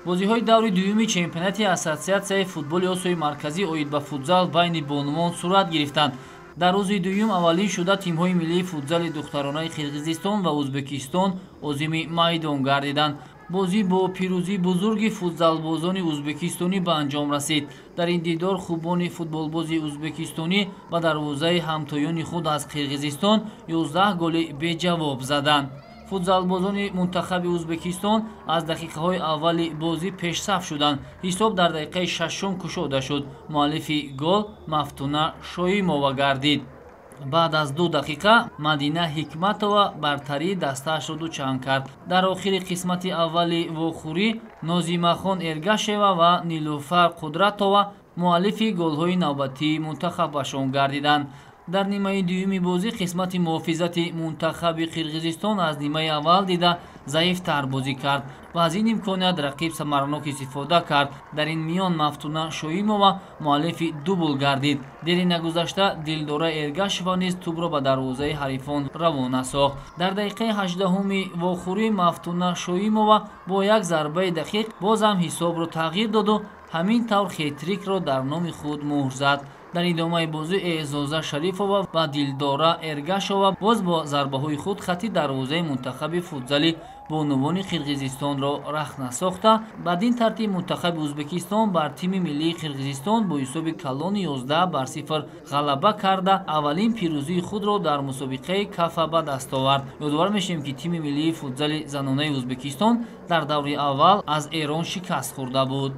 бозиҳои даври дуюми чемпионати ассотсиатсияи футболи осиёи марказӣ оид ба футзал байни бонувон сурат гирифтанд. дар рӯзи дуюм аввалин шуда тимҳои миллии футзали духтаронаи қирғизистон ва ӯзбекистон озими майдон гардиданд. бозӣ бо пирӯзии бузурги футзалбозони ӯзбекистонӣ ба анҷом расид. дар ин дидор хубони футболбози ӯзбекистонӣ ба дарвозаи ҳамтоёни худ аз қирғизистон 11 голи беҷавоб заданд. футзалбозони мунтахаби ӯзбекистон аз дақиқаҳои аввали бозӣ пешсаф шуданд. ҳисоб дар дақиқаи шашум кушода шуд. муаллифи гол Мафтуна Шоимова гардид. баъд аз 2 дақиқа Мадина Ҳикматова бартарии дастаашро дучанд кард. дар охири қисмати аввали вохӯрӣ Нозимахон Эргашева ва Нилуфар Қудратова муаллифи голҳои навбатии мунтахабашон гардиданд. дар нимаи дуюми бозӣ қисмати муҳофизати мунтахаби қирғизистон аз нимаи аввал дида заифтар бозӣ кард ва аз ин имконият рақиб самаранок истифода кард. дар ин миён Мафтуна Шоимова муаллифи дубл гардид. дери нагузашта Дилдора Эргашева низ тӯбро ба дарвозаи ҳарифон равона сохт. дар дақиқаи 18-уми вохӯрӣ Мафтуна Шоимова бо як зарбаи дақиқ боз ҳам ҳисобро тағйир доду ҳамин тавр хетрикро дар номи худ муҳр зад. дар идомаи бозӣ Эъзоза Шарифова ва Дилдора Эргашова боз бо зарбаҳои худ хатти дарвозаи мунтахаби футзали бонувони Қирғизистонро рахна сохта, бадин тартиб мунтахаби Ӯзбекистон бар тими миллии Қирғизистон бо ҳисоби калони 11-0 ғалаба карда аввалин пирӯзии худро дар мусобиқаи Кафа ба даст овард. ёдовар мешавем ки тими миллии футзали занонаи Ӯзбекистон дар даври аввал аз Эрон шикаст хӯрда буд.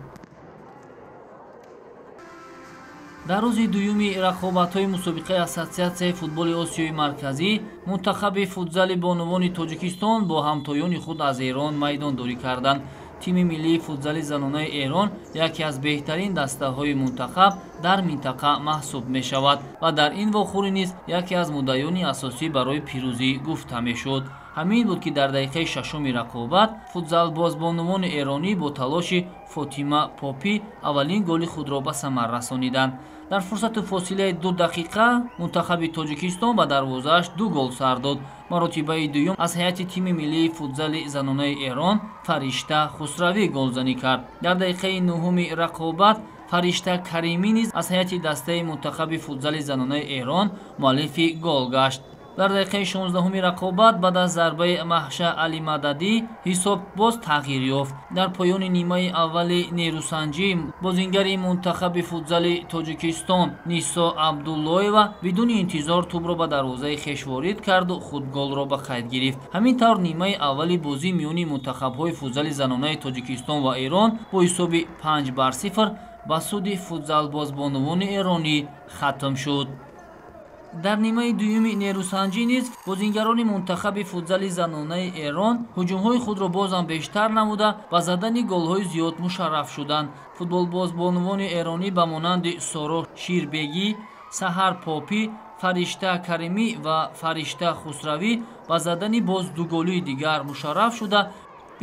дар рӯзи дуюми рақобатҳои мусобиқаи ассотсиатсияи футболи осиёи марказӣ мунтахаби футзали бонувони Тоҷикистон бо ҳамтоёни худ аз Эрон майдондорӣ карданд. тими миллии футзали занонаи Эрон яке аз беҳтарин дастаҳои мунтахаб дар минтақа маҳсуб мешавад ва дар ин вохӯрӣ низ яке аз муддаёни асосӣ барои пирӯзӣ гуфта мешуд. ҳамин буд ки дар дақиқаи шашуми рақобат футзалбозбонувони эронӣ бо талоши Фотима Попӣ аввалин голи худро ба самар расониданд. дар фурсату фосилаи 2 дақиқа мунтахаби Тоҷикистон ба дарвозааш 2 гол сар дод. маротибаи дуюм аз ҳайати тими миллии футзали занонаи Эрон Фаришта Хусравӣ голзанӣ кард. дар дақиқаи 9-уми рақобат Фаришта Каримӣ низ аз ҳайати дастаи мунтахаби футзали занонаи Эрон муаллифи гол гашт. дар дақиқаи 16-уми рақобат баъд аз зарбаи Маҳша Алимададӣ ҳисоб боз тағйир ёфт. дар поёни нимаи аввали нерӯсанҷӣ бозингари мунтахаби футзали Тоҷикистон Нисо Абдуллоева бидуни интизор тӯбро ба дарвозаи хеш ворид карду худ голро ба қайд гирифт. ҳамин тавр нимаи аввали бозӣ миёни мунтахабҳои футзали занонаи Тоҷикистон ва Эрон бо ҳисоби 5-0 ба суди футзалбозбонувони эронӣ хатм шуд. дар нимаи дуюми нерӯсанҷӣ низ бозингарони мунтахаби футзали занонаи Эрон ҳуҷумҳои худро бозам бештар намуда ба задани голҳои зиёд мушарраф шуданд. футболбозбонувони эронӣ ба монанди Сороҳ Ширбегӣ, Саҳар Попӣ, Фаришта Каримӣ ва Фаришта Хусравӣ ба задани боз 2 голии дигар мушарраф шуда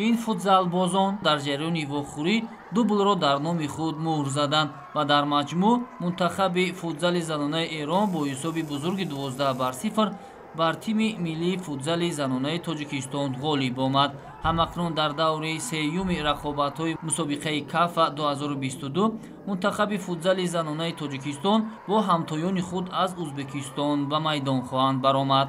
ин футзалбозон дар ҷараёни вохӯрӣ дублро дар номи худ муҳр заданд ва дар маҷмӯъ мунтахаби футзали занонаи Эрон бо ҳисоби бузурги 12-0 бар тими миллии футзали занонаи Тоҷикистон ғолиб омад. ҳамакнун дар даври сеюми рақобатҳои мусобиқаи Кафа 2022 мунтахаби футзали занонаи Тоҷикистон бо ҳамтоёни худ аз Ӯзбекистон ба майдон хоҳанд баромад.